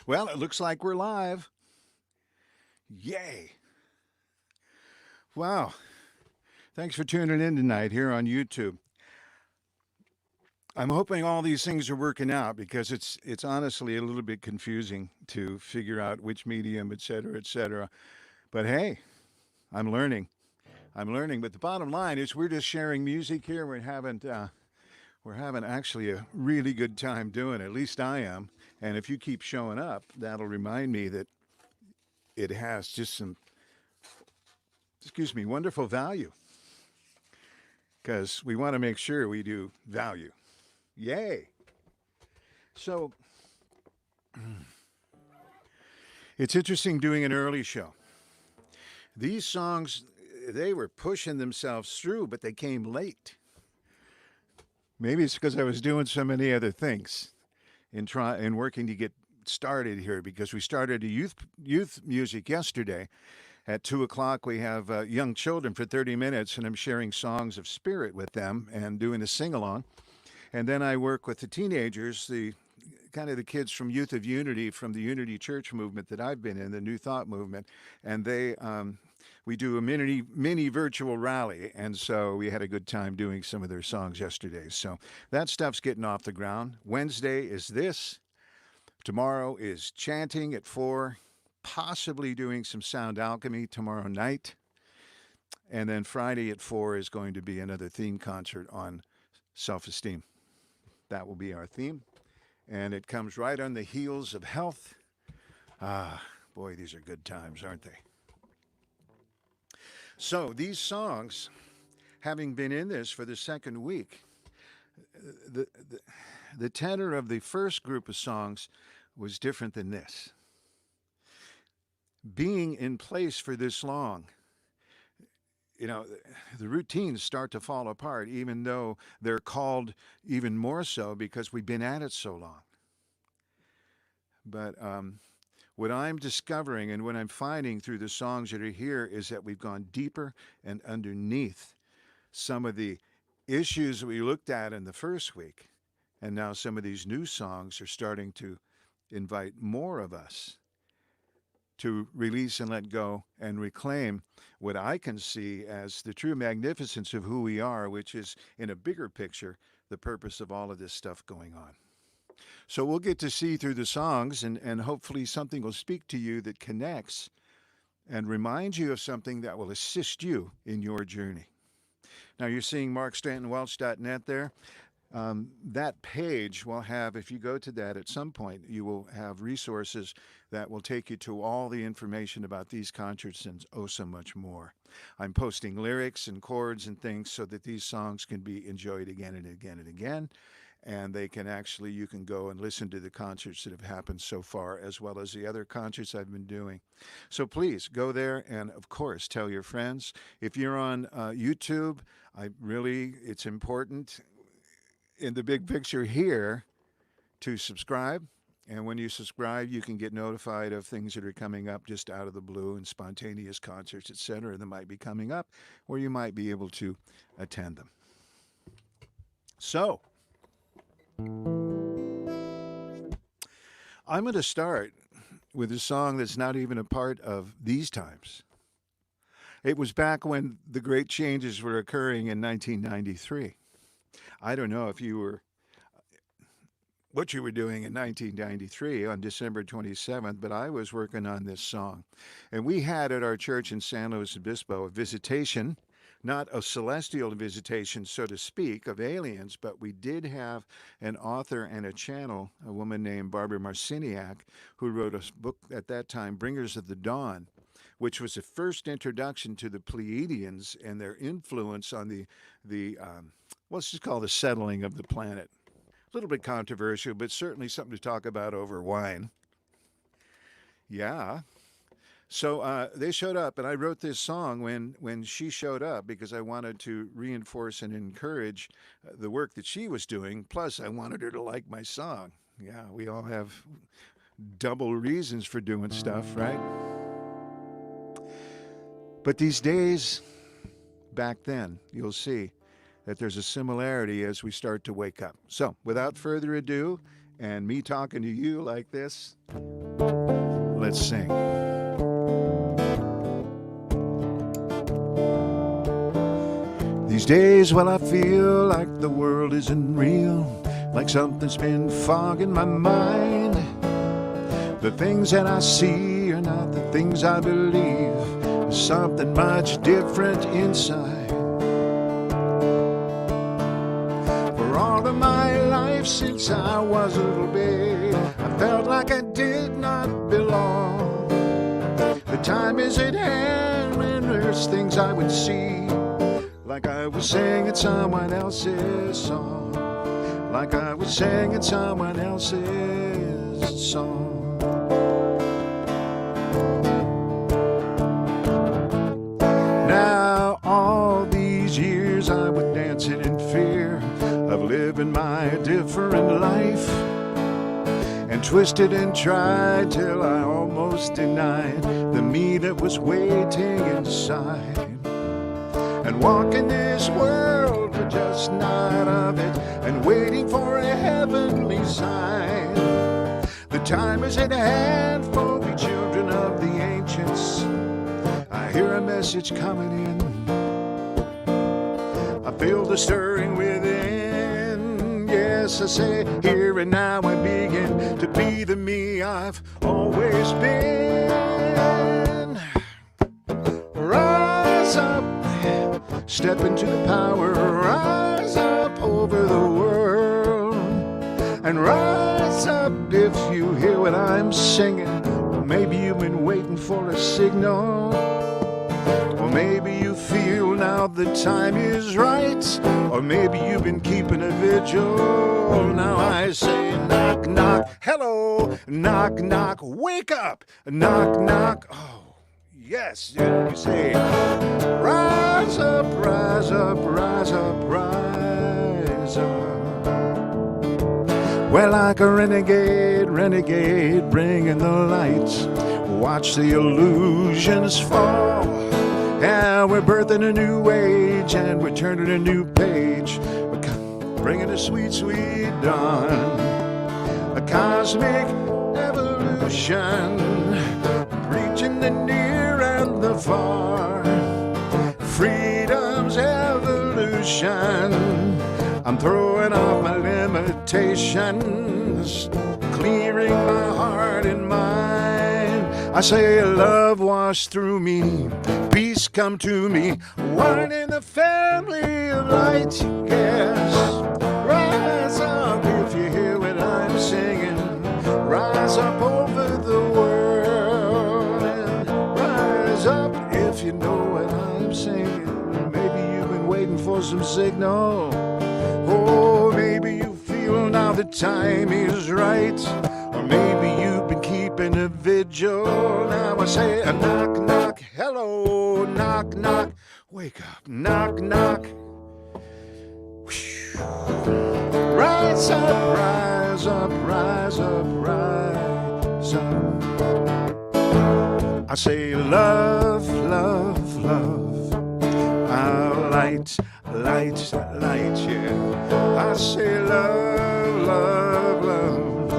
Well, it looks like we're live. Yay. Wow. Thanks for tuning in tonight here on YouTube. I'm hoping all these things are working out because it's honestly a little bit confusing to figure out which medium, et cetera, et cetera. But hey, I'm learning. I'm learning. But the bottom line is we're just sharing music here. We're having actually a really good time doing it. At least I am. And if you keep showing up, that'll remind me that it has just some, excuse me, wonderful value because we want to make sure we do value. Yay. So it's interesting doing an early show. These songs, they were pushing themselves through, but they came late. Maybe it's because I was doing so many other things in working to get started here because we started a youth music yesterday. At 2 o'clock, we have young children for 30 minutes, and I'm sharing songs of spirit with them and doing a sing along. And then I work with the teenagers, the kind of the kids from Youth of Unity, from the Unity Church movement that I've been in, the New Thought movement, and we do a mini virtual rally, and so we had a good time doing some of their songs yesterday. So that stuff's getting off the ground. Wednesday is this. Tomorrow is chanting at 4, possibly doing some sound alchemy tomorrow night. And then Friday at 4 is going to be another theme concert on self-esteem. That will be our theme. And it comes right on the heels of health. Ah, boy, these are good times, aren't they? So these songs, having been in this for the second week, the, the, the tenor of the first group of songs was different than this. Being in place for this long, you know, the routines start to fall apart, even though they're called even more so because we've been at it so long. But what I'm discovering and what I'm finding through the songs that are here is that we've gone deeper and underneath some of the issues we looked at in the first week. And now some of these new songs are starting to invite more of us to release and let go and reclaim what I can see as the true magnificence of who we are, which is, in a bigger picture, the purpose of all of this stuff going on. So we'll get to see through the songs, and hopefully something will speak to you that connects and reminds you of something that will assist you in your journey. Now, you're seeing markstantonwelch.net there. That page will have, if you go to that at some point, you will have resources that will take you to all the information about these concerts and oh so much more. I'm posting lyrics and chords and things so that these songs can be enjoyed again and again and again. And they can actually, you can go and listen to the concerts that have happened so far, as well as the other concerts I've been doing. So please go there and, of course, tell your friends. If you're on YouTube, it's important in the big picture here to subscribe. And when you subscribe, you can get notified of things that are coming up just out of the blue and spontaneous concerts, etc., that might be coming up, or you might be able to attend them. So, I'm going to start with a song that's not even a part of these times. It was back when the great changes were occurring in 1993. I don't know if you were what you were doing in 1993 on December 27th, but I was working on this song. And we had at our church in San Luis Obispo a visitation, not a celestial visitation, so to speak, of aliens, but we did have an author and a channel, a woman named Barbara Marciniak, who wrote a book at that time, Bringers of the Dawn, which was the first introduction to the Pleiadians and their influence on the let's just call it the settling of the planet. A little bit controversial, but certainly something to talk about over wine. Yeah. So they showed up, and I wrote this song when she showed up because I wanted to reinforce and encourage the work that she was doing. Plus, I wanted her to like my song. Yeah, we all have double reasons for doing stuff, right? But these days, back then, you'll see that there's a similarity as we start to wake up. So, without further ado, and me talking to you like this, Let's sing. These days, well, I feel like the world isn't real, like something's been fogging my mind. The things that I see are not the things I believe. There's something much different inside. For all of my life since I was a little babe, I felt like I did not belong. The time is at hand when there's things I would see, like I was singing someone else's song, like I was singing someone else's song. Now all these years I was dancing in fear of living my different life, and twisted and tried till I almost denied the me that was waiting inside. And walking this world, but just not of it, and waiting for a heavenly sign. The time is at hand for the children of the ancients. I hear a message coming in. I feel the stirring within. Yes, I say, here and now I begin to be the me I've always been. Rise up, step into the power, rise up over the world. And rise up if you hear what I'm singing. Or maybe you've been waiting for a signal. Or maybe you feel now the time is right. Or maybe you've been keeping a vigil. Now I say knock, knock, hello, knock, knock, wake up, knock, knock, oh. Yes, you say, rise up, rise up, rise up, rise up. Well, like a renegade, renegade, bringing the light. Watch the illusions fall. Yeah, we're birthing a new age and we're turning a new page. We're bringing a sweet, sweet dawn. A cosmic evolution, reaching the near and the far. Freedom's evolution. I'm throwing off my limitations, clearing my heart and mind. I say love wash through me, peace come to me, one in the family of light. Yes, rise up if you hear what I'm singing. Rise up over the world, and rise up if you know what I'm saying. Maybe you've been waiting for some signal. Oh, maybe you feel now the time is right. Or maybe you've been keeping a vigil. Now I say a knock, knock, hello, knock, knock, wake up, knock, knock. Rise up, rise up, rise up, rise up. I say love, love, love. Our light, light, light, yeah. I say love, love, love.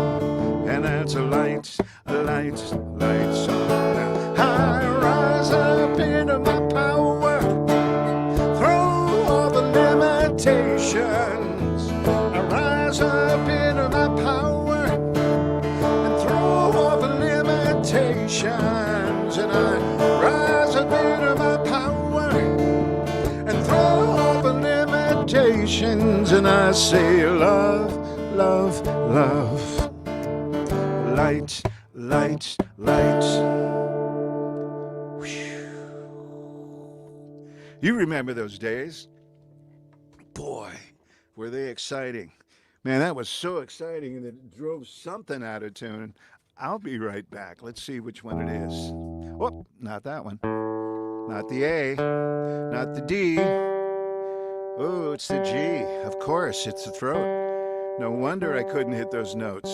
And that's a light, light, light song. I rise up into my power, throw all the limitations. I rise up into my power and throw all the limitations. And I rise up into my power and throw all the limitations. And I say love, love, love. Light, light, light. Whew. You remember those days? Boy, were they exciting. Man, that was so exciting that it drove something out of tune. I'll be right back. Let's see which one it is. Oh, not that one. Not the A. Not the D. Oh, it's the G. Of course, it's the throat. No wonder I couldn't hit those notes.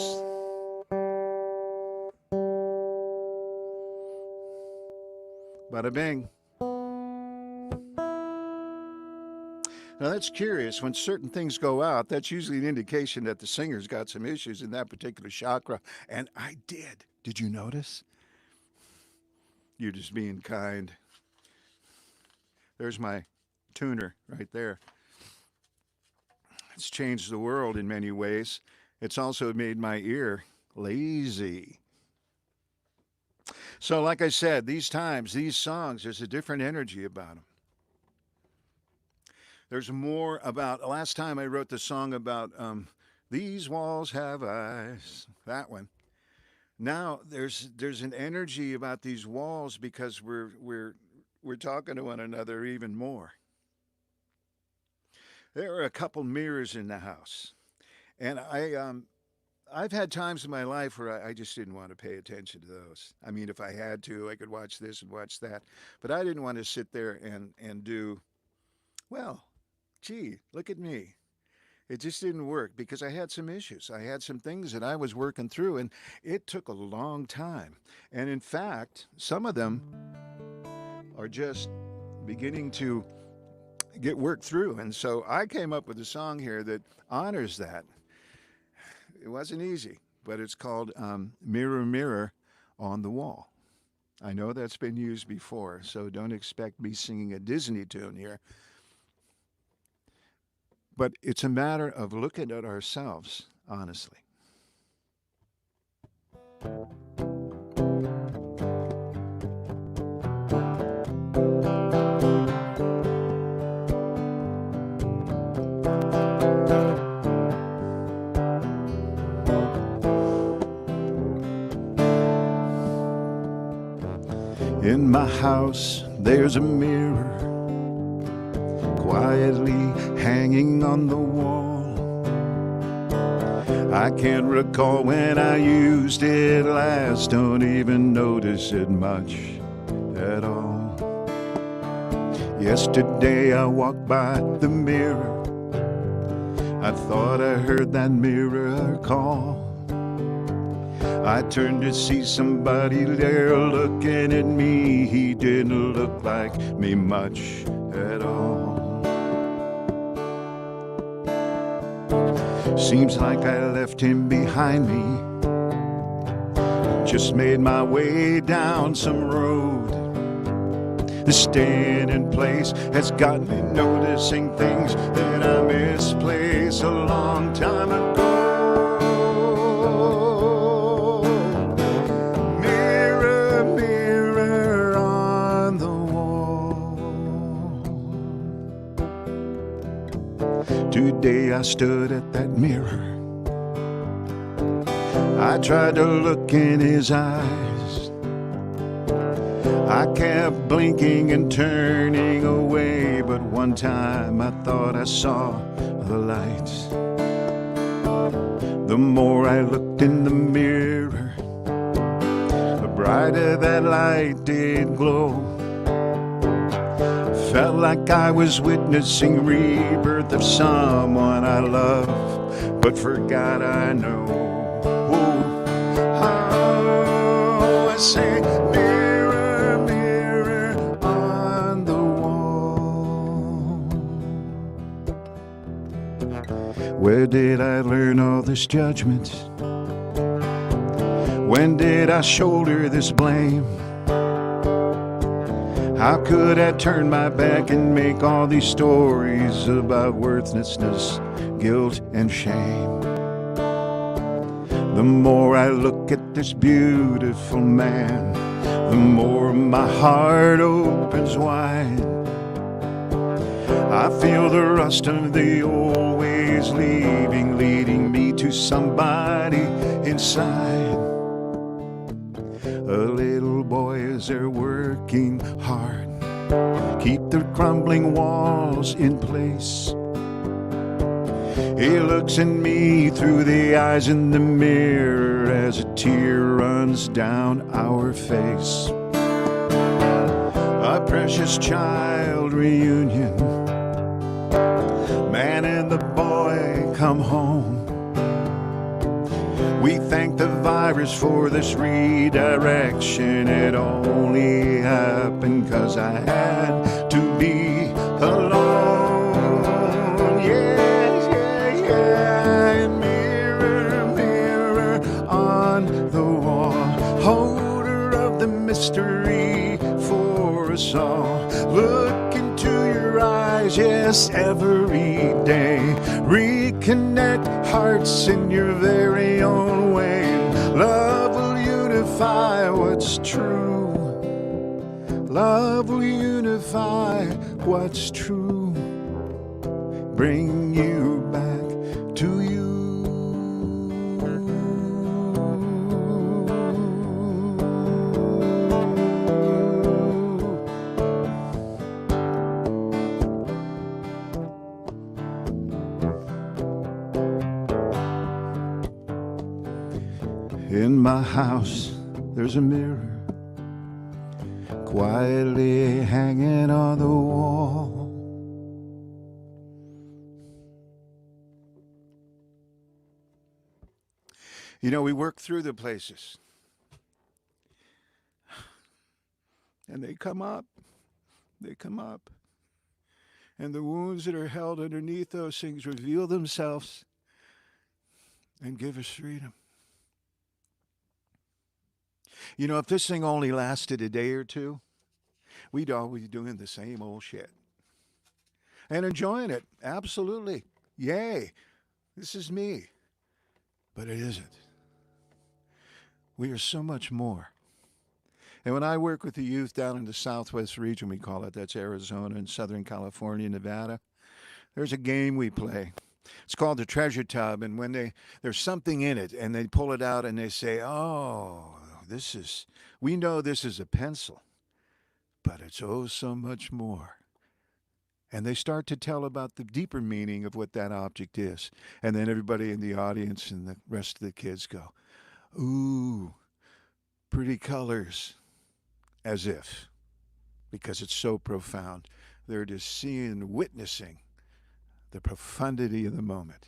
Bada bing. Now that's curious. When certain things go out, that's usually an indication that the singer's got some issues in that particular chakra. And I did. Did you notice? You're just being kind. There's my tuner right there. It's changed the world in many ways. It's also made my ear lazy. So, like I said, these times, these songs, there's a different energy about them. There's more about, last time I wrote the song about these walls have eyes, that one. Now there's an energy about these walls because we're talking to one another even more. There are a couple mirrors in the house, and I've had times in my life where I just didn't want to pay attention to those. I mean, if I had to, I could watch this and watch that, but I didn't want to sit there and do, well, gee, look at me. It just didn't work because I had some issues. I had some things that I was working through, and it took a long time. And in fact, some of them are just beginning to get worked through. And so I came up with a song here that honors that. It wasn't easy, but it's called Mirror, Mirror on the Wall. I know that's been used before, so don't expect me singing a Disney tune here. But it's a matter of looking at ourselves honestly. In my house, there's a mirror quietly hanging on the wall. I can't recall when I used it last, don't even notice it much at all. Yesterday I walked by the mirror, I thought I heard that mirror call. I turned to see somebody there looking at me. He didn't look like me much at all. Seems like I left him behind me. Just made my way down some road. Staying in place has got me noticing things that I misplaced a long time ago. Mirror, mirror on the wall. Today I stood at that mirror. I tried to look in his eyes. I kept blinking and turning away, but one time I thought I saw the light. The more I looked in the mirror, the brighter that light did glow. Felt like I was witnessing rebirth of someone I love, but forgot I know. Oh, I say, mirror, mirror on the wall. Where did I learn all this judgment? When did I shoulder this blame? How could I turn my back and make all these stories about worthlessness, guilt, and shame? The more I look at this beautiful man, the more my heart opens wide. I feel the rust of the old ways leaving, leading me to somebody inside. A little boy is there working hard, keep the crumbling walls in place. He looks at me through the eyes in the mirror as a tear runs down our face. A precious child reunion, man and the boy come home. We thank the virus for this redirection. It only happened 'cause I had to be alone. history for us all. Look into your eyes, yes, every day. Reconnect hearts in your very own way. Love will unify what's true. Love will unify what's true. Bring you back to you. In my house, there's a mirror quietly hanging on the wall. You know, we work through the places, and they come up. They come up. And the wounds that are held underneath those things reveal themselves and give us freedom. You know, if this thing only lasted a day or two, we'd always be doing the same old shit. And enjoying it, absolutely. Yay, this is me. But it isn't. We are so much more. And when I work with the youth down in the Southwest region, we call it, that's Arizona and Southern California, Nevada, there's a game we play. It's called the treasure tub. And when there's something in it and they pull it out and they say, oh, we know this is a pencil, but it's oh so much more. And they start to tell about the deeper meaning of what that object is. And then everybody in the audience and the rest of the kids go, ooh, pretty colors, as if, because it's so profound. They're just seeing, witnessing the profundity of the moment.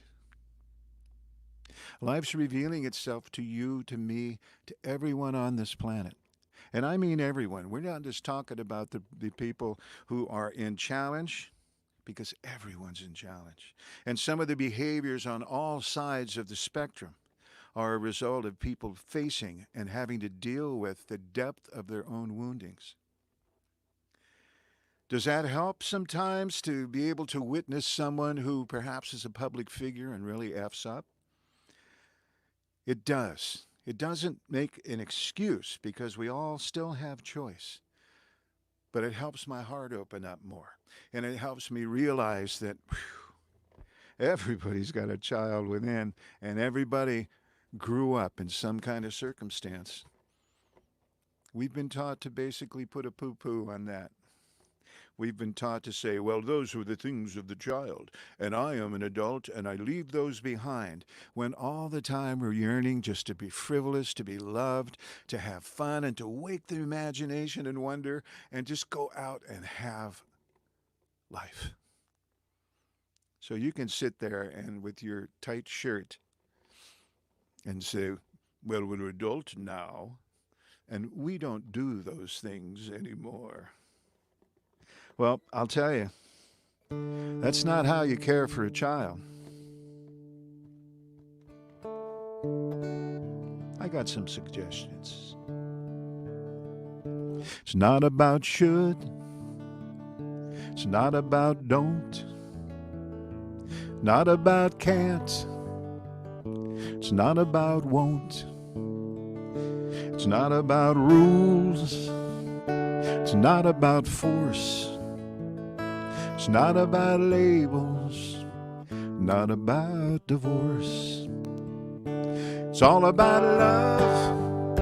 Life's revealing itself to you, to me, to everyone on this planet. And I mean everyone. We're not just talking about the people who are in challenge, because everyone's in challenge. And some of the behaviors on all sides of the spectrum are a result of people facing and having to deal with the depth of their own woundings. Does that help sometimes to be able to witness someone who perhaps is a public figure and really F's up? It does. It doesn't make an excuse because we all still have choice. But it helps my heart open up more. And it helps me realize that everybody's got a child within, and everybody grew up in some kind of circumstance. We've been taught to basically put a poo-poo on that. We've been taught to say, well, those were the things of the child, and I am an adult, and I leave those behind, when all the time we're yearning just to be frivolous, to be loved, to have fun, and to wake the imagination and wonder, and just go out and have life. So you can sit there and with your tight shirt and say, well, we're an adult now, and we don't do those things anymore. Well, I'll tell you, that's not how you care for a child. I got some suggestions. It's not about should. It's not about don't. Not about can't. It's not about won't. It's not about rules. It's not about force. It's not about labels, not about divorce. It's all about love.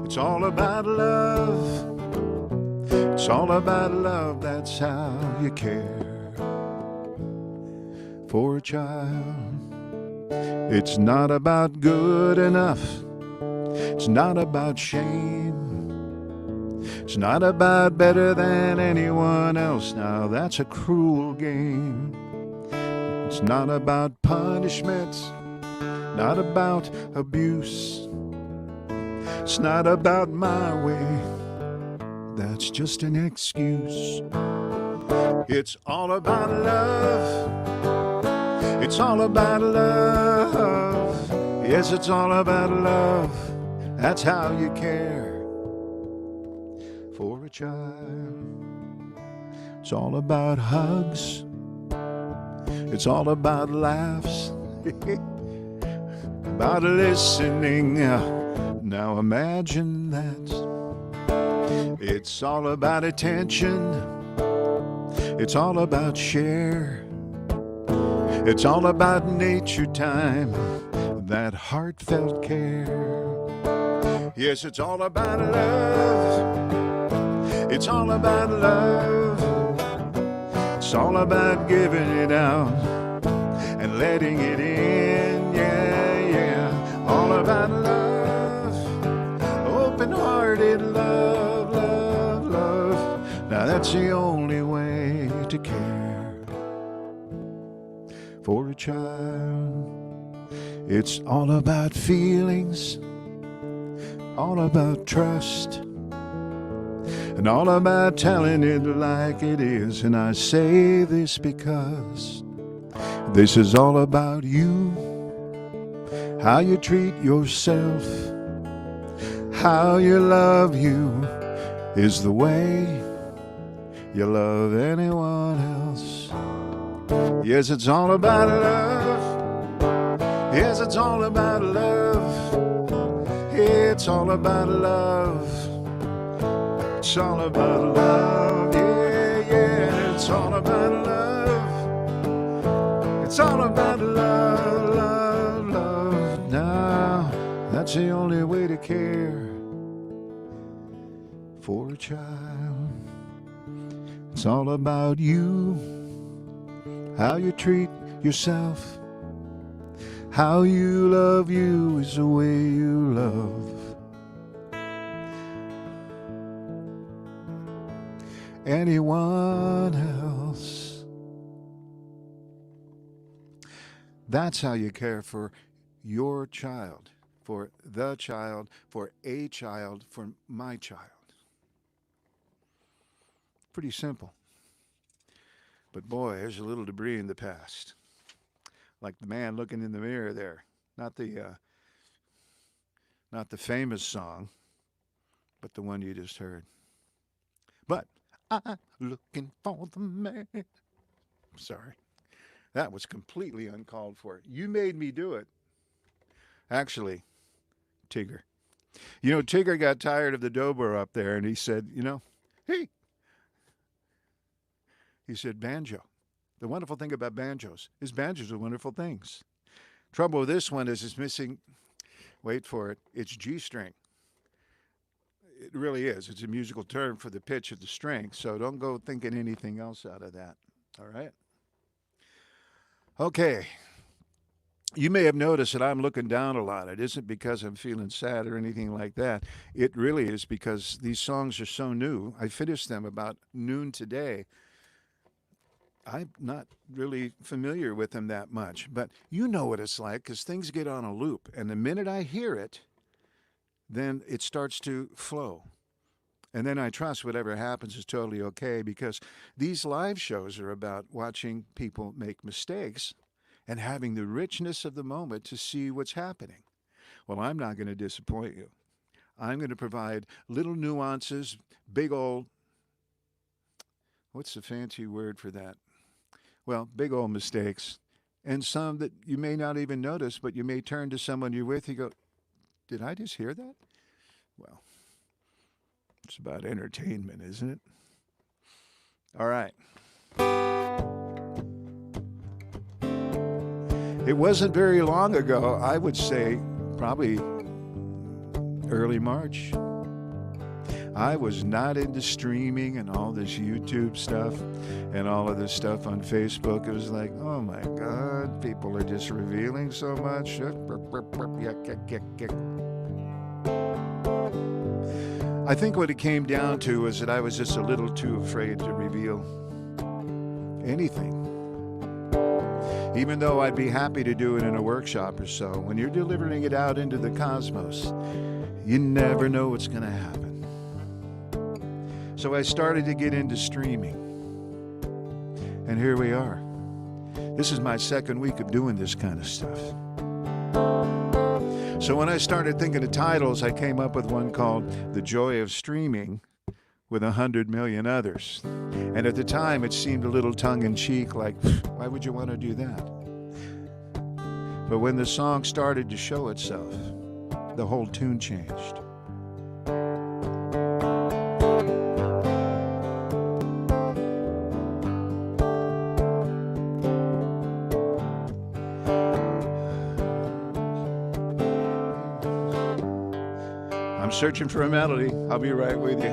It's all about love. It's all about love. That's how you care for a child. It's not about good enough. It's not about shame. It's not about better than anyone else. Now that's a cruel game. It's not about punishment, not about abuse. It's not about my way. That's just an excuse. It's all about love. It's all about love. Yes, it's all about love. That's how you care a child. It's all about hugs. It's all about laughs. About listening. Now imagine that. It's all about attention. It's all about share. It's all about nature time. That heartfelt care. Yes, it's all about love. It's all about love. It's all about giving it out and letting it in. Yeah, yeah. All about love. Open-hearted love, love, love. Now that's the only way to care for a child. It's all about feelings, all about trust, and all about telling it like it is. And I say this because this is all about you, how you treat yourself, how you love you is the way you love anyone else. Yes, it's all about love. Yes, it's all about love. It's all about love. It's all about love. Yeah, yeah. It's all about love. It's all about love, love, love. Now, that's the only way to care for a child. It's all about you, how you treat yourself. How you love you is the way you love anyone else. That's how you care for your child, for the child, for a child, for my child. Pretty simple. But boy, there's a little debris in the past. Like the man looking in the mirror there. Not the famous song, but the one you just heard. But I'm looking for the man. Sorry. That was completely uncalled for. You made me do it. Actually, Tigger. You know, Tigger got tired of the dobro up there, and he said, hey. He said, banjo. The wonderful thing about banjos are wonderful things. Trouble with this one is it's missing, wait for it, it's G string. It really is. It's a musical term for the pitch of the string, so don't go thinking anything else out of that. All right? Okay. You may have noticed that I'm looking down a lot. It isn't because I'm feeling sad or anything like that. It really is because these songs are so new. I finished them about noon today. I'm not really familiar with them that much, but you know what it's like because things get on a loop. And the minute I hear it, then it starts to flow. And then I trust whatever happens is totally okay because these live shows are about watching people make mistakes and having the richness of the moment to see what's happening. Well, I'm not going to disappoint you. I'm going to provide little nuances, big old, what's the fancy word for that? Well, big old mistakes, and some that you may not even notice, but you may turn to someone you're with, you go, did I just hear that? Well, it's about entertainment, isn't it? All right. It wasn't very long ago, I would say probably early March. I was not into streaming and all this YouTube stuff and all of this stuff on Facebook. It was like, oh my God, people are just revealing so much. I think what it came down to was that I was just a little too afraid to reveal anything. Even though I'd be happy to do it in a workshop or so, when you're delivering it out into the cosmos, you never know what's going to happen. So I started to get into streaming. And here we are. This is my second week of doing this kind of stuff. So when I started thinking of titles, I came up with one called The Joy of Streaming, with 100 million others. And at the time, it seemed a little tongue-in-cheek, like, why would you want to do that? But when the song started to show itself, the whole tune changed. I'm searching for a melody. I'll be right with you.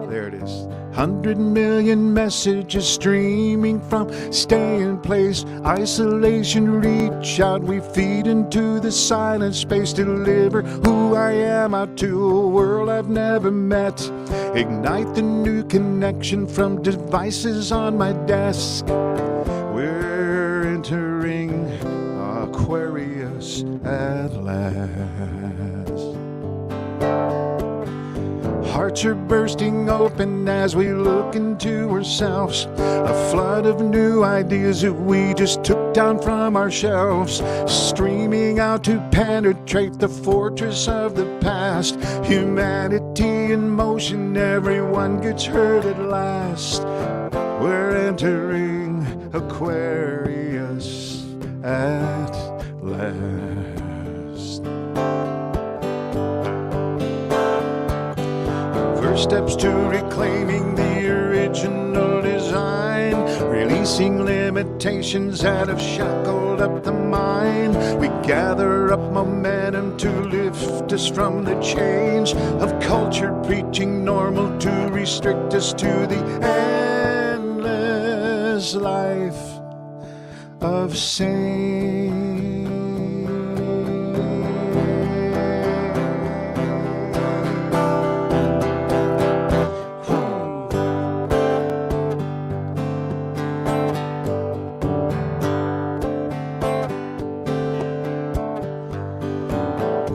There it is. 100 million messages streaming from stay in place. Isolation, reach out. We feed into the silent space. Deliver who I am out to a world I've never met. Ignite the new connection from devices on my desk. We're entering Aquarius at last. Hearts are bursting open as we look into ourselves. A flood of new ideas that we just took down from our shelves, streaming out to penetrate the fortress of the past. Humanity in motion, everyone gets heard at last. We're entering Aquarius at last. First steps to reclaiming the original design, releasing limitations that have shackled up the mind. We gather up momentum to lift us from the chains of culture preaching normal to restrict us to the endless life of sane.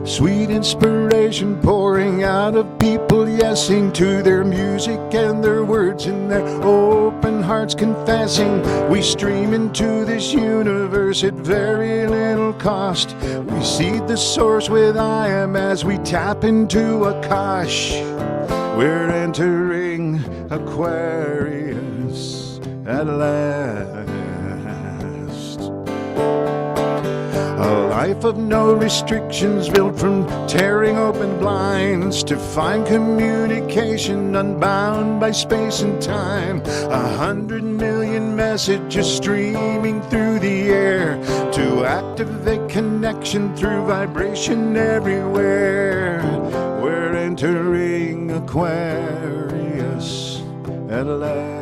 Sweet inspiration pouring out of people yesing to their music and their words in their open hearts confessing. We stream into this universe at very little cost. We seed the source with I am as we tap into Akash. We're entering Aquarius at last. A life of no restrictions built from tearing open blinds to find communication unbound by space and time. 100 million messages streaming through the air to activate connection through vibration everywhere. We're entering Aquarius at last.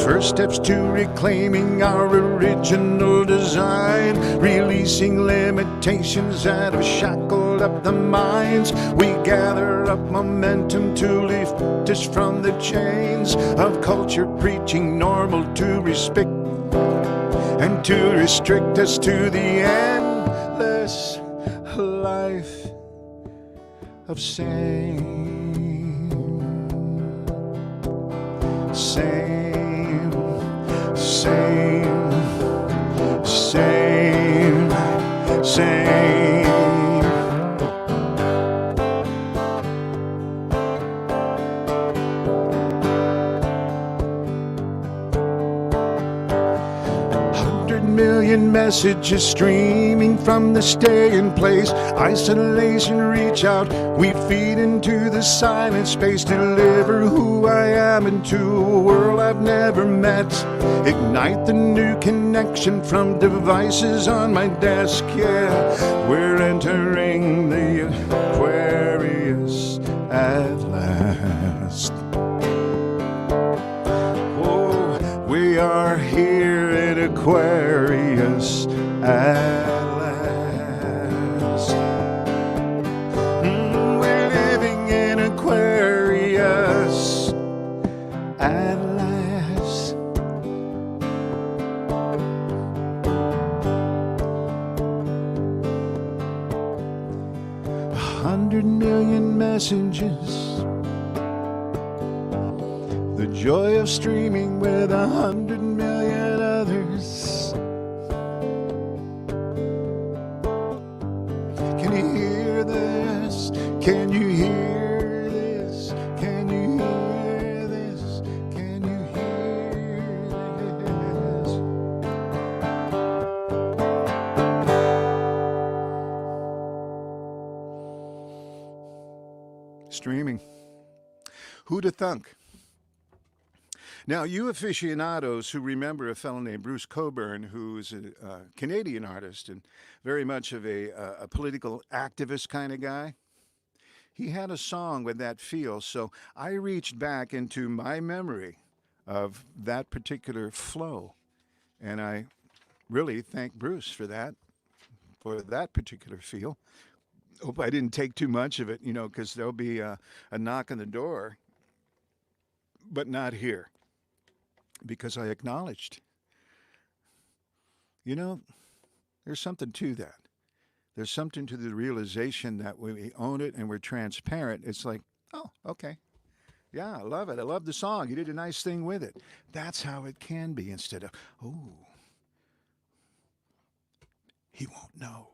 First steps to reclaiming our original design, releasing limitations that have shackled up the minds. We gather up momentum to lift us from the chains of culture preaching normal to respect and to restrict us to the endless life of sane. Same, same, same. 100 million messages streaming from the stay in place. Isolation, reach out. We feed into the silent space. Deliver who I am into a world I've never met. Ignite the new connection from devices on my desk. Yeah, we're entering the Aquarius at last. Oh, we are here in Aquarius at last. We're living in Aquarius at last. 100 million messages. The joy of streaming with 100 million others. Can you hear this? Can you hear this? Can you hear this? Can you hear this? Streaming. Who'd have thunk? Now, you aficionados who remember a fellow named Bruce Cockburn, who's a Canadian artist and very much of a political activist kind of guy, he had a song with that feel. So I reached back into my memory of that particular flow. And I really thank Bruce for that particular feel. Hope I didn't take too much of it, because there'll be a knock on the door, but not here. Because I acknowledged, there's something to that. There's something to the realization that when we own it and we're transparent, it's like, oh, okay. Yeah, I love it. I love the song. You did a nice thing with it. That's how it can be instead of, oh, he won't know.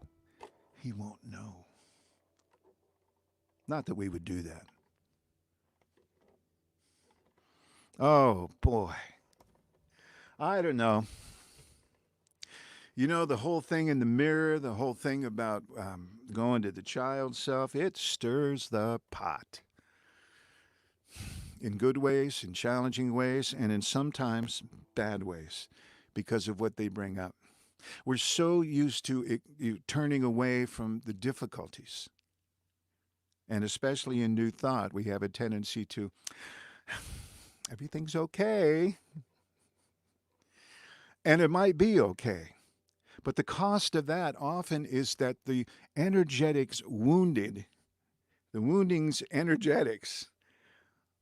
He won't know. Not that we would do that. Oh, boy. I don't know. The whole thing in the mirror, the whole thing about going to the child self, it stirs the pot. In good ways, in challenging ways, and in sometimes bad ways because of what they bring up. We're so used to turning away from the difficulties. And especially in New Thought, we have a tendency to, everything's okay. And it might be okay. But the cost of that often is that the energetics wounded, the wounding's energetics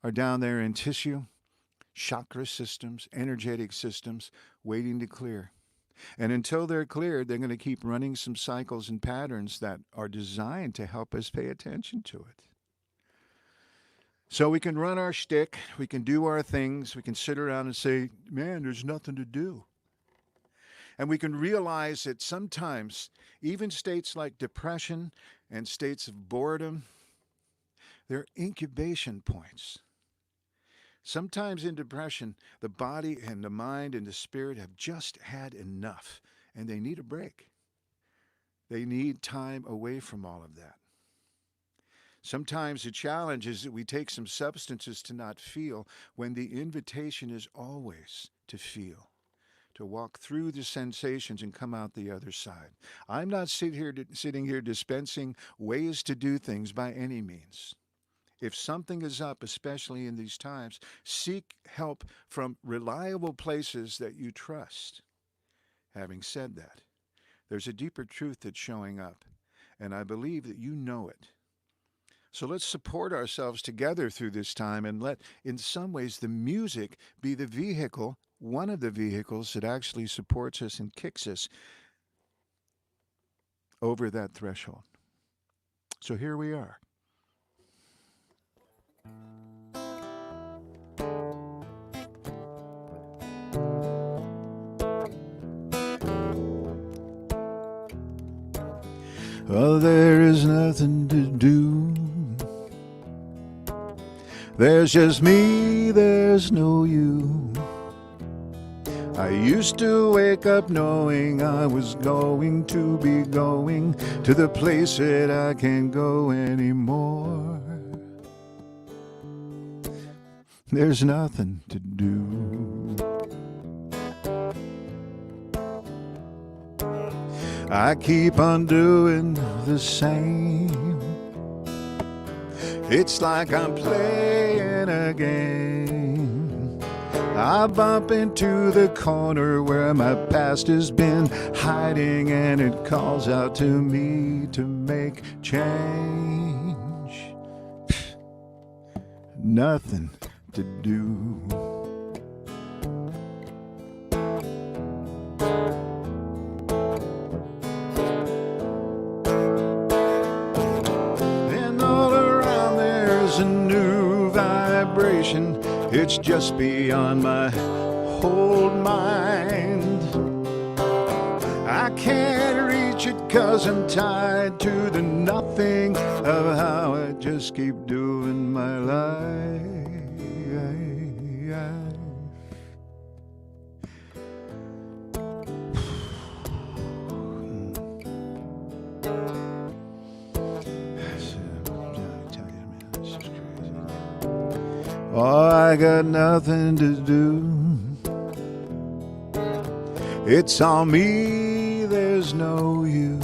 are down there in tissue, chakra systems, energetic systems, waiting to clear. And until they're cleared, they're going to keep running some cycles and patterns that are designed to help us pay attention to it. So we can run our shtick, we can do our things, we can sit around and say, man, there's nothing to do. And we can realize that sometimes even states like depression and states of boredom, they're incubation points. Sometimes in depression, the body and the mind and the spirit have just had enough, and they need a break. They need time away from all of that. Sometimes the challenge is that we take some substances to not feel, when the invitation is always to feel, to walk through the sensations and come out the other side. I'm not sitting here dispensing ways to do things by any means. If something is up, especially in these times, seek help from reliable places that you trust. Having said that, there's a deeper truth that's showing up, and I believe that you know it. So let's support ourselves together through this time and let, in some ways, the music be the vehicle, one of the vehicles that actually supports us and kicks us over that threshold. So here we are. Well, there is nothing to do. There's just me, there's no you. I used to wake up knowing I was going to be going to the place that I can't go anymore. There's nothing to do. I keep on doing the same. It's like I'm playing a game. I bump into the corner where my past has been hiding, and it calls out to me to make change. Nothing to do. It's just beyond my whole mind. I can't reach watch it 'cause I'm tied to the nothing of how I just keep doing my life. Oh, I got nothing to do. It's on me, there's no you.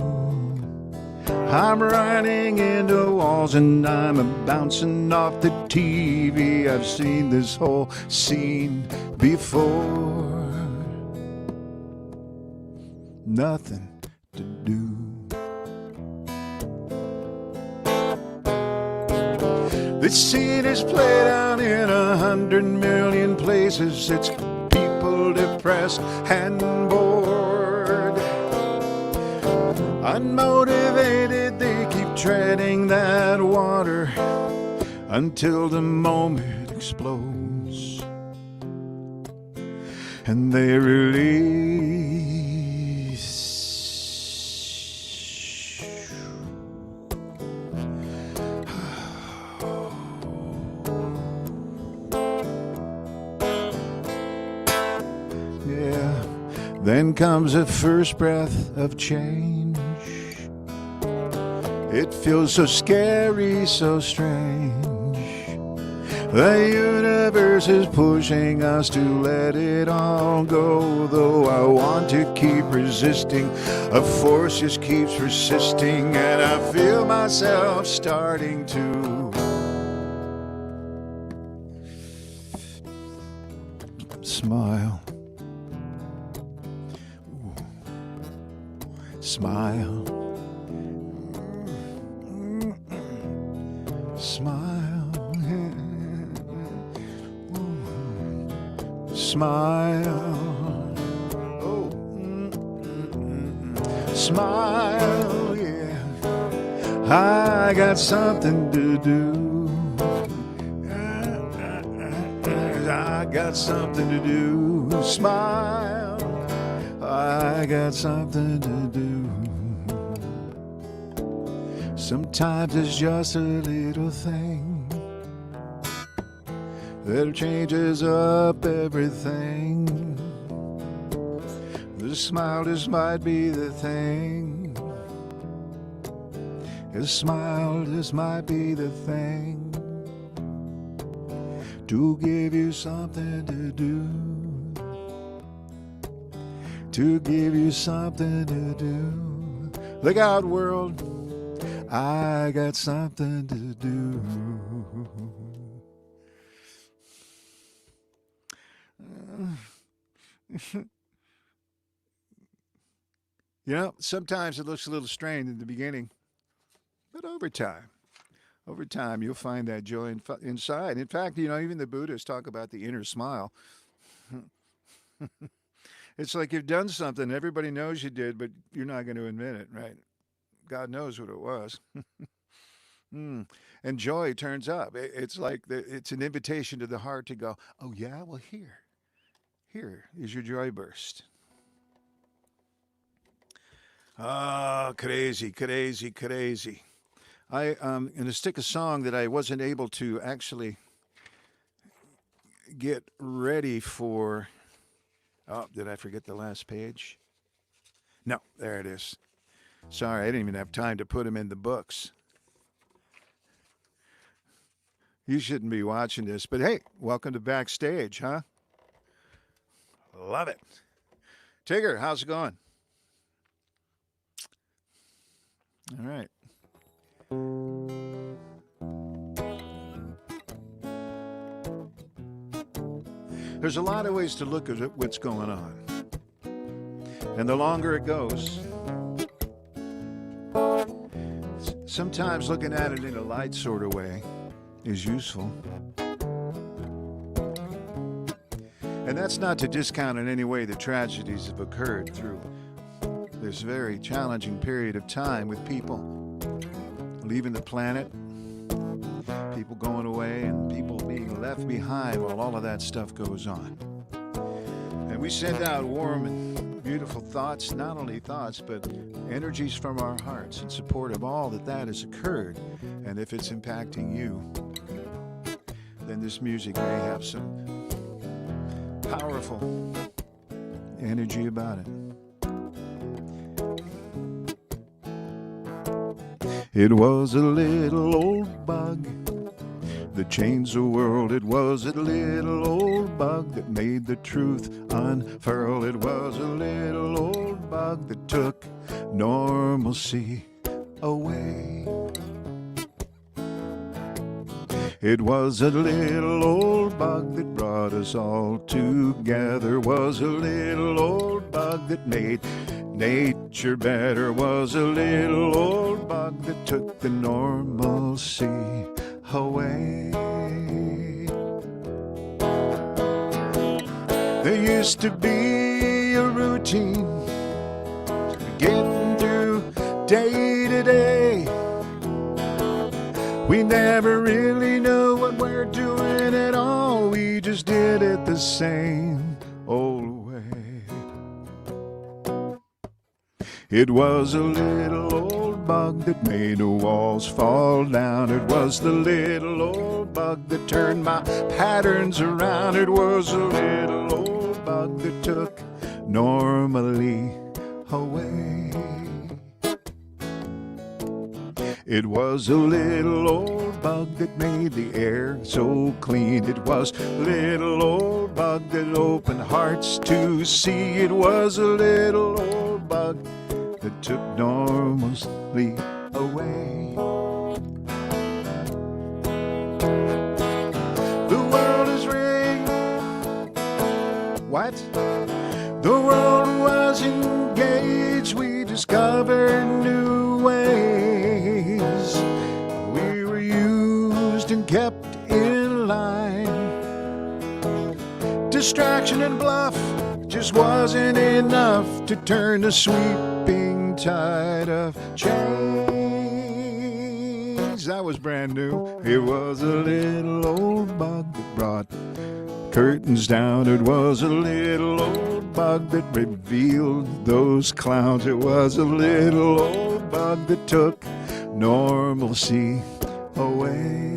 I'm running into walls and I'm bouncing off the TV. I've seen this whole scene before. Nothing to do. This scene is played out in 100 million places. It's people depressed and bored. Unmotivated, they keep treading that water until the moment explodes. And they release. Yeah, then comes the first breath of change. It feels so scary, so strange. The universe is pushing us to let it all go. Though I want to keep resisting, a force just keeps persisting. And I feel myself starting to smile. Ooh. Smile. Smile. Ooh. Smile. Oh. Smile, yeah. I got something to do. I got something to do. Smile. I got something to do. Sometimes it's just a little thing that changes up everything. The smile just might be the thing. A smile just might be the thing to give you something to do. To give you something to do. Look out, world. I got something to do. You know, sometimes it looks a little strained in the beginning, but over time, you'll find that joy inside. In fact, you know, even the Buddhists talk about the inner smile. It's like you've done something, everybody knows you did, but you're not going to admit it, right? God knows what it was. And joy turns up. It's like it's an invitation to the heart to go, oh, yeah, well, here is your joy burst. Oh, crazy, crazy, crazy. I'm going to stick a song that I wasn't able to actually get ready for. Oh, did I forget the last page? No, there it is. Sorry, I didn't even have time to put them in the books. You shouldn't be watching this, but hey, welcome to Backstage, huh? Love it. Tigger, how's it going? All right. There's a lot of ways to look at what's going on. And the longer it goes, sometimes looking at it in a light sort of way is useful. And that's not to discount in any way the tragedies that have occurred through this very challenging period of time with people leaving the planet, people going away, and people being left behind while all of that stuff goes on. And we send out warm and beautiful thoughts, not only thoughts, but energies from our hearts in support of all that has occurred. And if it's impacting you, then this music may have some powerful energy about it. It was a little old bug that changed the world. It was a little old bug that made the truth unfurl. It was a little old bug that took normalcy away. It was a little old bug that brought us all together. Was a little old bug that made nature better. Was a little old bug that took the normalcy away. There used to be a routine getting through day to day. We never really knew what we're doing at all. We just did it the same old way. It was a little old bug that made the walls fall down. It was the little old bug that turned my patterns around. It was a little old bug that took normally away. It was a little old bug that made the air so clean. It was a little old bug that opened hearts to see. It was a little old bug that took normalcy away. The world is rigged. What? The world was engaged. We discovered new ways. We were used and kept in line. Distraction and bluff just wasn't enough to turn the sweeping tide of change. That was brand new. It was a little old bug that brought curtains down. It was a little old bug that revealed those clowns. It was a little old bug that took normalcy away.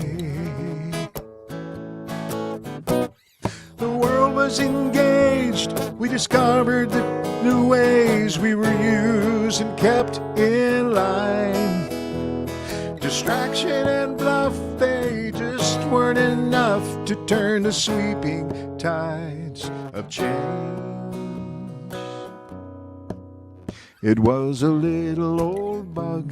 The world was engaged. We discovered the new ways. We were used and kept in line. Distraction and bluff, they just weren't enough to turn the sweeping tides of change. It was a little old bug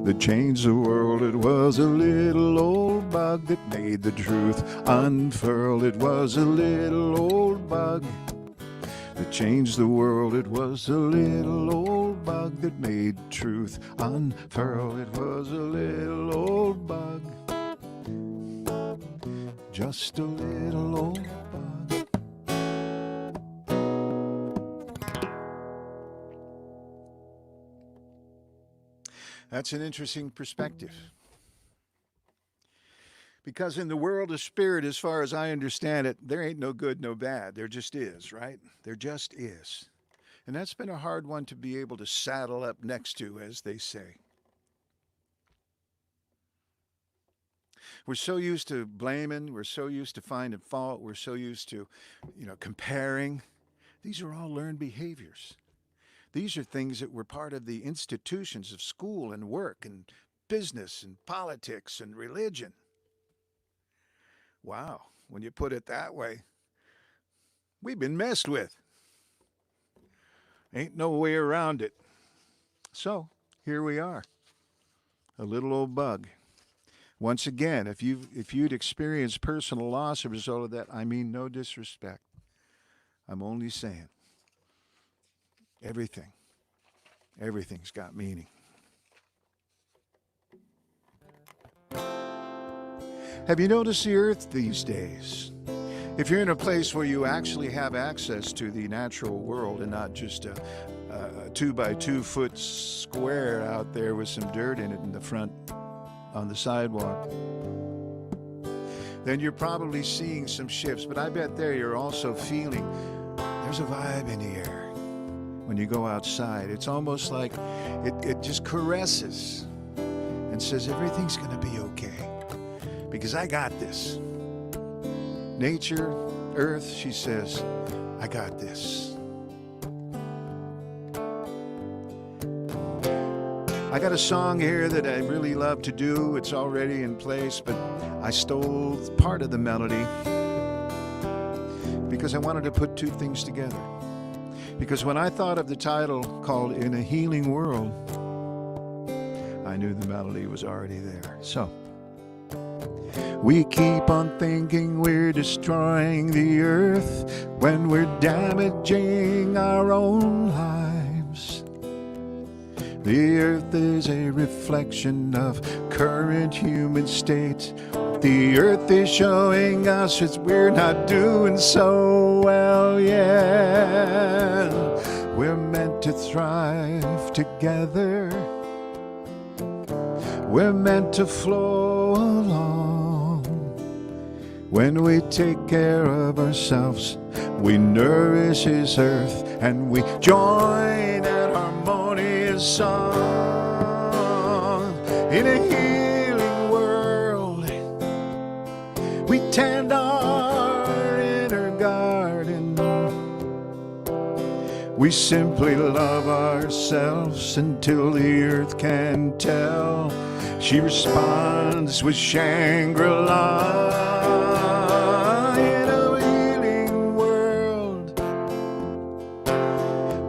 that changed the world. It was a little old bug that made the truth unfurl. It was a little old bug that changed the world. It was a little old bug that made truth unfurl. It was a little old bug, just a little old bug. That's an interesting perspective. Because in the world of spirit, as far as I understand it, there ain't no good, no bad. There just is, right? There just is. And that's been a hard one to be able to saddle up next to, as they say. We're so used to blaming. We're so used to finding fault. We're so used to, comparing. These are all learned behaviors. These are things that were part of the institutions of school and work and business and politics and religion. Wow, when you put it that way, we've been messed with. Ain't no way around it. So, here we are, a little old bug. Once again, if you'd experienced personal loss as a result of that, I mean no disrespect. I'm only saying everything's got meaning. Have you noticed the earth these days? If you're in a place where you actually have access to the natural world and not just a 2 by 2 foot square out there with some dirt in it in the front on the sidewalk, then you're probably seeing some shifts. But I bet there you're also feeling there's a vibe in the air. when you go outside. It's almost like it just caresses and says, everything's going to be okay because I got this. Nature, earth, she says, I got this. I got a song here that I really love to do. It's already in place, but I stole part of the melody because I wanted to put two things together. Because when I thought of the title called In a Healing World, I knew the melody was already there. So, we keep on thinking we're destroying the earth when we're damaging our own lives. The earth is a reflection of current human state. The earth is showing us that we're not doing so well yet. We're meant to thrive together. We're meant to flow along. When we take care of ourselves, we nourish this earth and we join an harmonious song. In a healing world, we tend our inner garden. We simply love ourselves until the earth can tell. She responds with Shangri-La. In a healing world,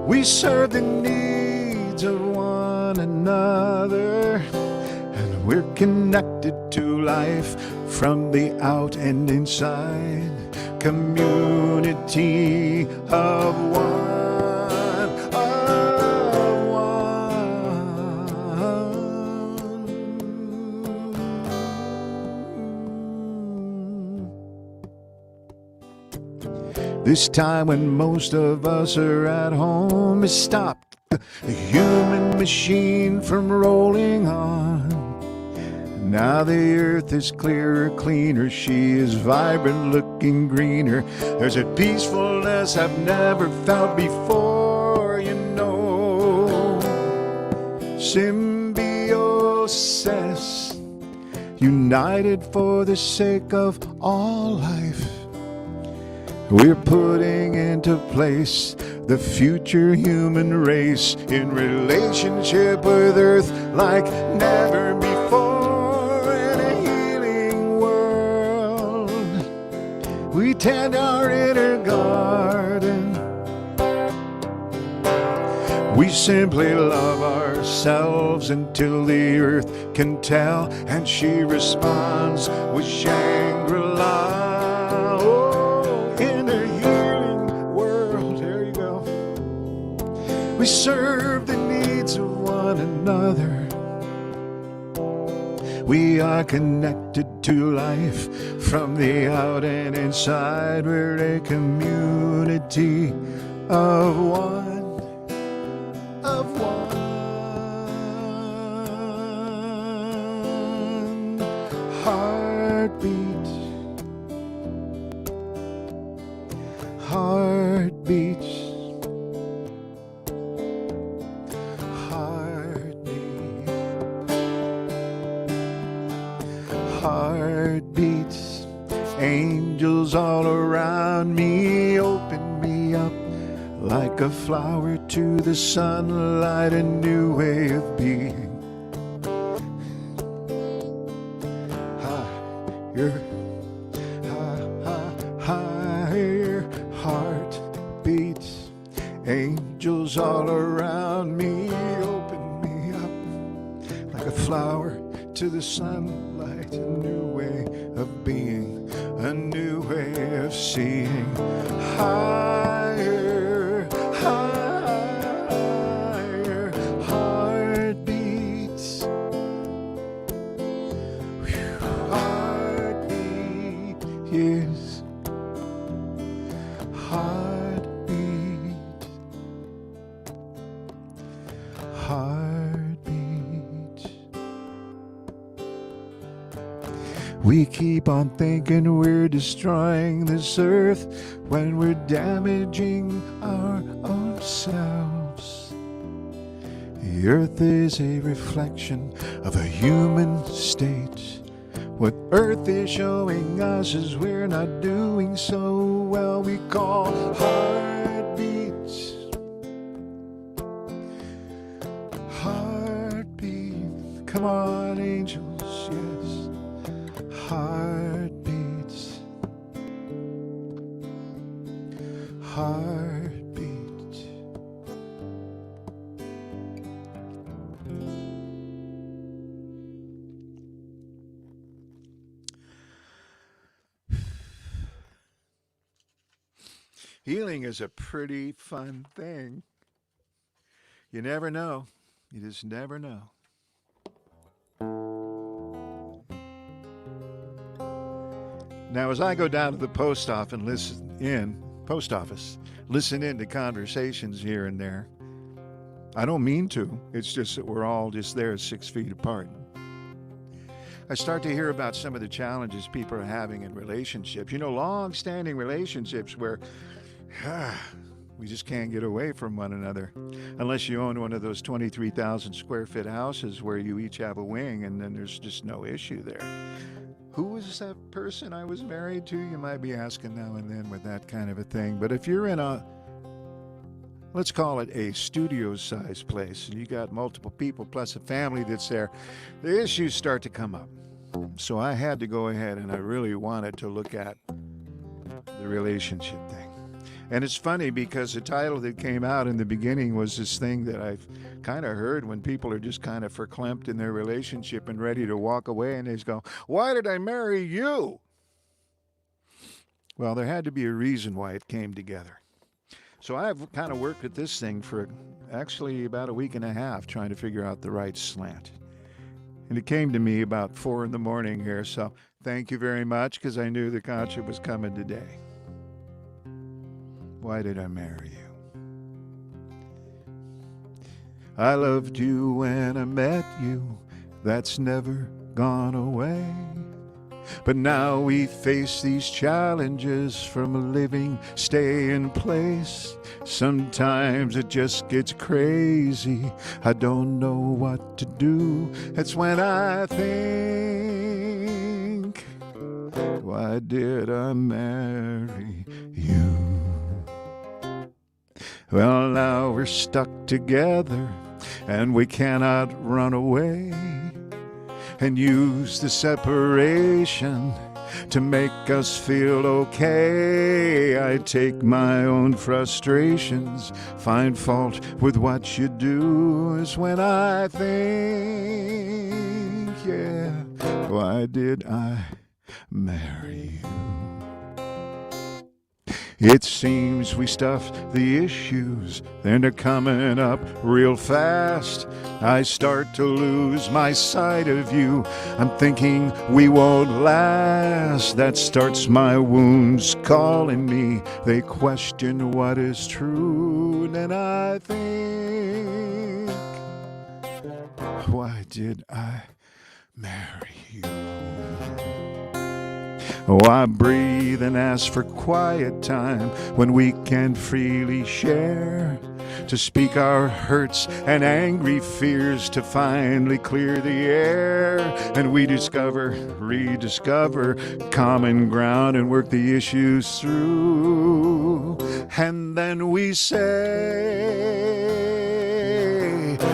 we serve the needs of one another, and we're connected to life from the out and inside. Community of one. This time when most of us are at home, it stopped the human machine from rolling on. Now the earth is clearer, cleaner, she is vibrant, looking greener. There's a peacefulness I've never felt before, you know. Symbiosis, united for the sake of all life. We're putting into place the future human race in relationship with Earth like never before. In a healing world, we tend our inner garden. We simply love ourselves until the Earth can tell, and she responds with Shangri-La. We serve the needs of one another. We are connected to life from the out and inside. We're a community of one, of one. Heartbeat, heartbeat. Heartbeats, angels all around me, open me up like a flower to the sunlight, a new way of being. Higher heartbeats, angels all around me, open me up like a flower to the sunlight, a new way of being, a new way of seeing. Higher, higher heartbeats. Heartbeat, yes. Heartbeat. Heartbeat. We keep on thinking we're destroying this earth when we're damaging our own selves. The earth is a reflection of a human state. What earth is showing us is we're not doing so well. We call heartbeats. Heartbeat. Come on, angels, yes. Heartbeats. Heartbeat. Healing is a pretty fun thing. You never know. You just never know. Now, as I go down to the post office and listen in to conversations here and there, I don't mean to. It's just that we're all just there 6 feet apart. I start to hear about some of the challenges people are having in relationships. You know, long-standing relationships where we just can't get away from one another unless you own one of those 23,000 square foot houses where you each have a wing and then there's just no issue there. Who was that person I was married to? You might be asking now and then with that kind of a thing. But if you're in let's call it a studio-sized place, and you got multiple people plus a family that's there, the issues start to come up. So I had to go ahead and I really wanted to look at the relationship thing. And it's funny because the title that came out in the beginning was this thing that I've kind of heard when people are just kind of verklempt in their relationship and ready to walk away, and they just go, "Why did I marry you?" Well, there had to be a reason why it came together. So I've kind of worked at this thing for actually about a week and a half trying to figure out the right slant. And it came to me about 4 in the morning here, so thank you very much because I knew the concert was coming today. Why did I marry you? I loved you when I met you. That's never gone away. But now we face these challenges from a living stay in place. Sometimes it just gets crazy. I don't know what to do. That's when I think, why did I marry you? Well, now we're stuck together and we cannot run away and use the separation to make us feel okay. I take my own frustrations, find fault with what you do. Is when I think, yeah, why did I marry you? It seems we stuffed the issues, then they're coming up real fast. I start to lose my sight of you. I'm thinking we won't last. That starts my wounds calling me. They question what is true. And then I think, why did I marry you? Oh, I breathe and ask for quiet time when we can freely share, to speak our hurts and angry fears, to finally clear the air. And we rediscover common ground and work the issues through. And then we say,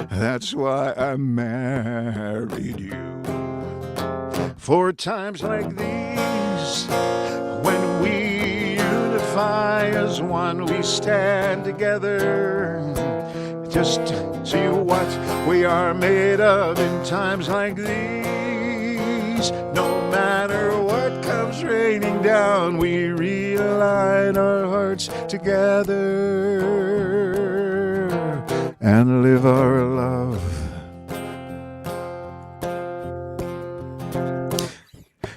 that's why I married you. For times like these, when we unify as one, we stand together just to see what we are made of. In times like these, no matter what comes raining down, we realign our hearts together and live our love.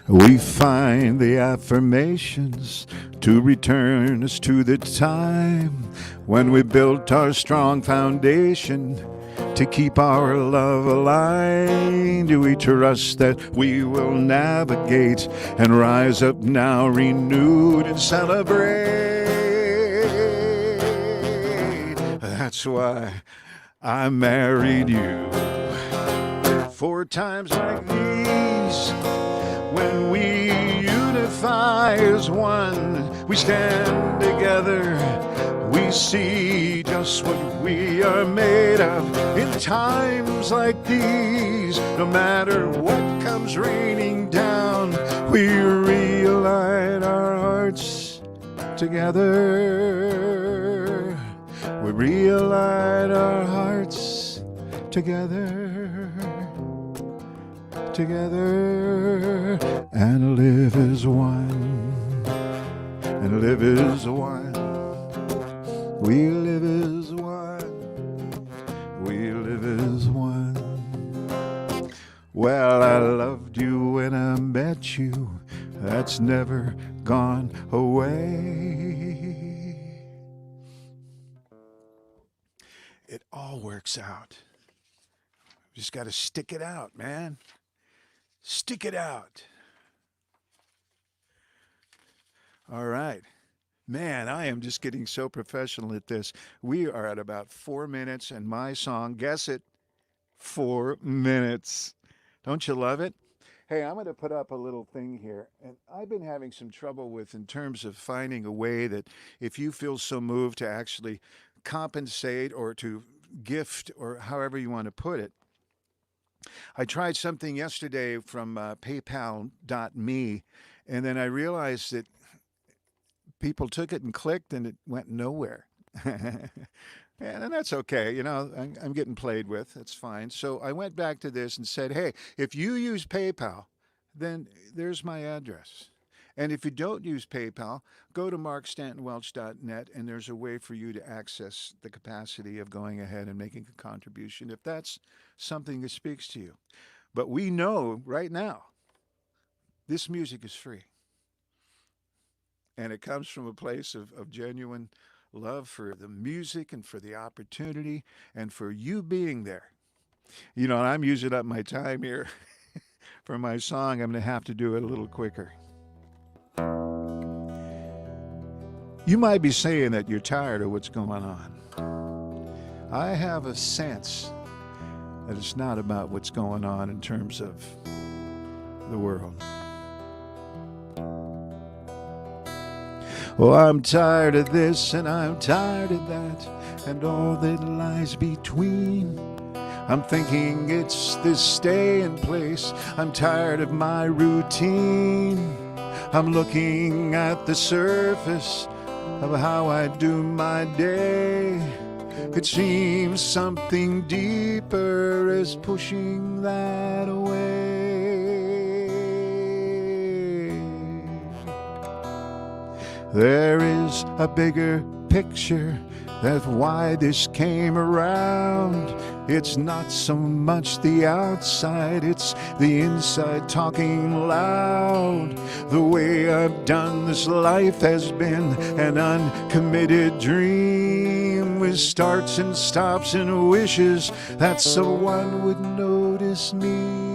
We find the affirmations to return us to the time when we built our strong foundation to keep our love aligned. Do we trust that we will navigate and rise up now renewed and celebrate? That's why I married you. 4 times like these, when we unify as one, we stand together, we see just what we are made of. In times like these, no matter what comes raining down, we realign our hearts together. We realign our hearts together, together, and live as one, and live as one. We live as one, we live as one. Well, I loved you when I met you, that's never gone away. It all works out. Just got to stick it out, man. Stick it out. All right. Man, I am just getting so professional at this. We are at about 4 minutes, and my song, guess it, 4 minutes. Don't you love it? Hey, I'm going to put up a little thing here, and I've been having some trouble with in terms of finding a way that if you feel so moved to actually compensate or to gift or however you want to put it. I tried something yesterday from paypal.me, and then I realized that people took it and clicked and it went nowhere. And that's okay. You know, I'm getting played with. That's fine. So I went back to this and said, hey, if you use PayPal, then there's my address. And if you don't use PayPal, go to markstantonwelch.net, and there's a way for you to access the capacity of going ahead and making a contribution if that's something that speaks to you. But we know right now this music is free. And it comes from a place of genuine love for the music and for the opportunity and for you being there. You know, I'm using up my time here for my song. I'm going to have to do it a little quicker. You might be saying that you're tired of what's going on. I have a sense that it's not about what's going on in terms of the world. Oh, I'm tired of this and I'm tired of that and all that lies between. I'm thinking it's this stay in place. I'm tired of my routine. I'm looking at the surface of how I do my day. It seems something deeper is pushing that away. There is a bigger picture, that's why this came around. It's not so much the outside, it's the inside talking loud. The way I've done this life has been an uncommitted dream, with starts and stops and wishes that someone would notice me.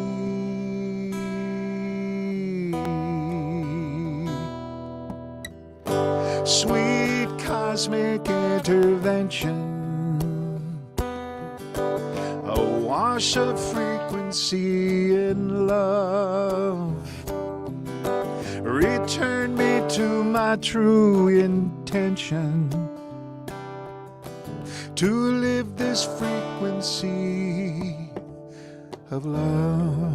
Sweet cosmic intervention, a wash of frequency and love. Return me to my true intention, to live this frequency of love.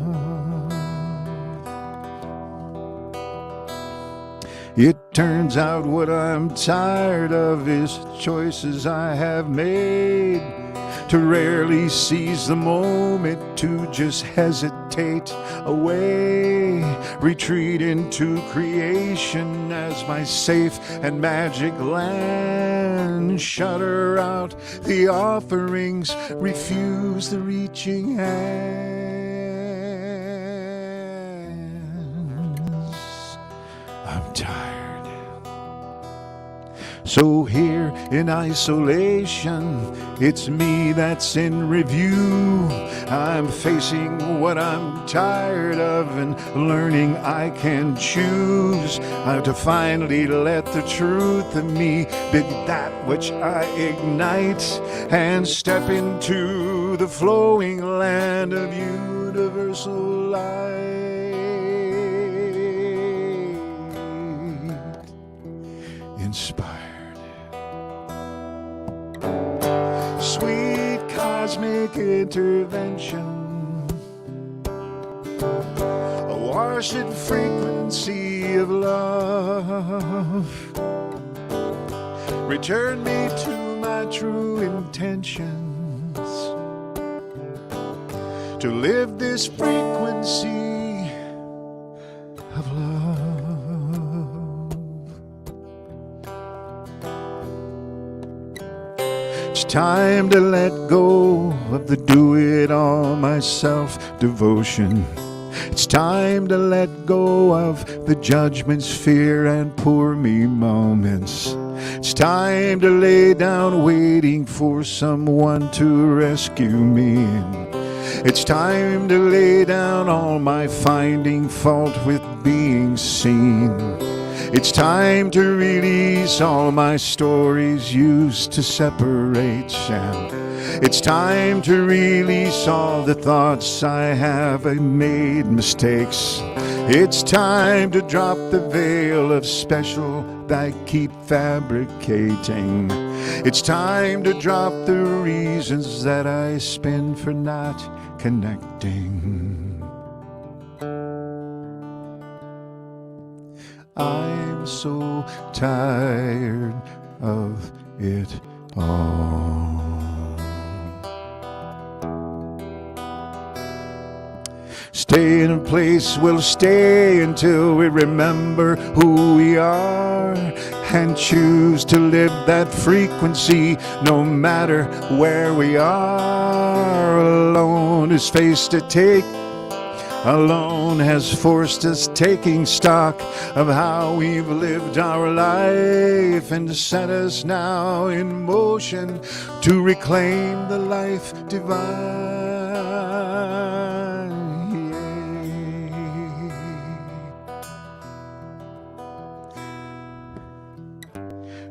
It turns out what I'm tired of is choices I have made, to rarely seize the moment, to just hesitate away, retreat into creation as my safe and magic land, shutter out the offerings, refuse the reaching hands. I'm tired, So here in isolation, it's me that's in review. I'm facing what I'm tired of and learning I can choose. To finally let the truth of me be that which I ignite and step into the flowing land of universal light. Inspired. Sweet cosmic intervention, a washing frequency of love. Return me to my true intentions, to live this frequency of love. It's time to let go of the do-it-all myself devotion. It's time to let go of the judgments, fear, and poor me moments. It's time to lay down waiting for someone to rescue me. It's time to lay down all my finding fault with being seen. It's time to release all my stories used to separate, and it's time to release all the thoughts I have made mistakes. It's time to drop the veil of special that I keep fabricating. It's time to drop the reasons that I spin for not connecting. I'm so tired of it all. Stay in a place, we'll stay until we remember who we are and choose to live that frequency no matter where we are. Alone is face to take. Alone has forced us taking stock of how we've lived our life and set us now in motion to reclaim the life divine.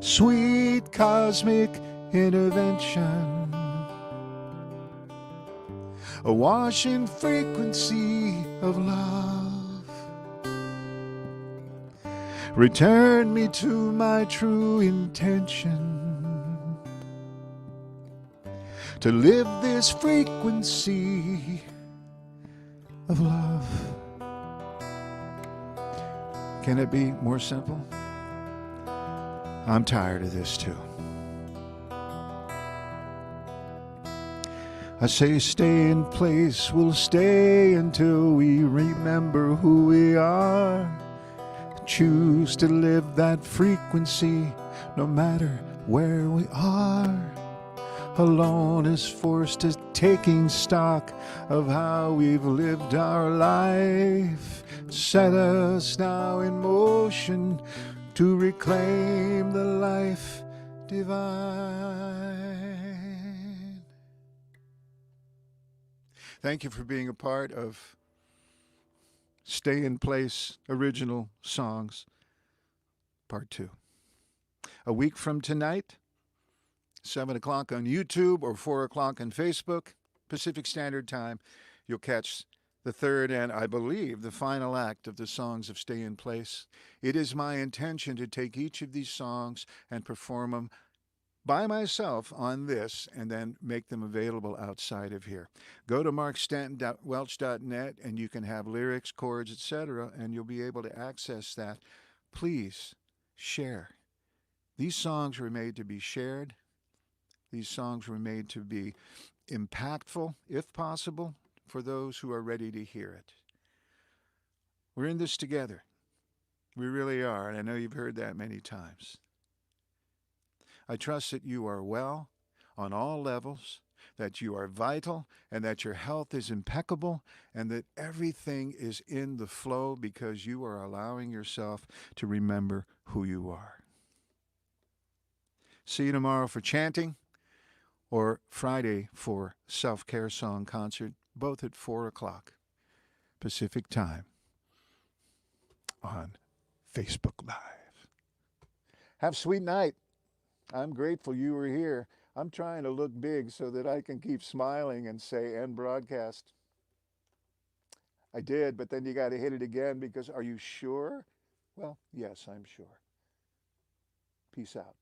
Sweet cosmic intervention, a washing frequency of love. Return me to my true intention, to live this frequency of love. Can it be more simple? I'm tired of this too. I say stay in place, we'll stay until we remember who we are. Choose to live that frequency no matter where we are. Alone is forced to taking stock of how we've lived our life. Set us now in motion to reclaim the life divine. Thank you for being a part of Stay in Place Original Songs, Part 2. A week from tonight, 7 o'clock on YouTube or 4 o'clock on Facebook, Pacific Standard Time, you'll catch the third and, I believe, the final act of the songs of Stay in Place. It is my intention to take each of these songs and perform them by myself on this and then make them available outside of here. Go to markstanton.welch.net and you can have lyrics, chords, etc., and you'll be able to access that. Please share. These songs were made to be shared. These songs were made to be impactful, if possible, for those who are ready to hear it. We're in this together. We really are, and I know you've heard that many times. I trust that you are well on all levels, that you are vital, and that your health is impeccable, and that everything is in the flow because you are allowing yourself to remember who you are. See you tomorrow for chanting or Friday for self-care song concert, both at 4 o'clock Pacific time on Facebook Live. Have a sweet night. I'm grateful you were here. I'm trying to look big so that I can keep smiling and say end broadcast. I did, but then you got to hit it again because are you sure? Well, yes, I'm sure. Peace out.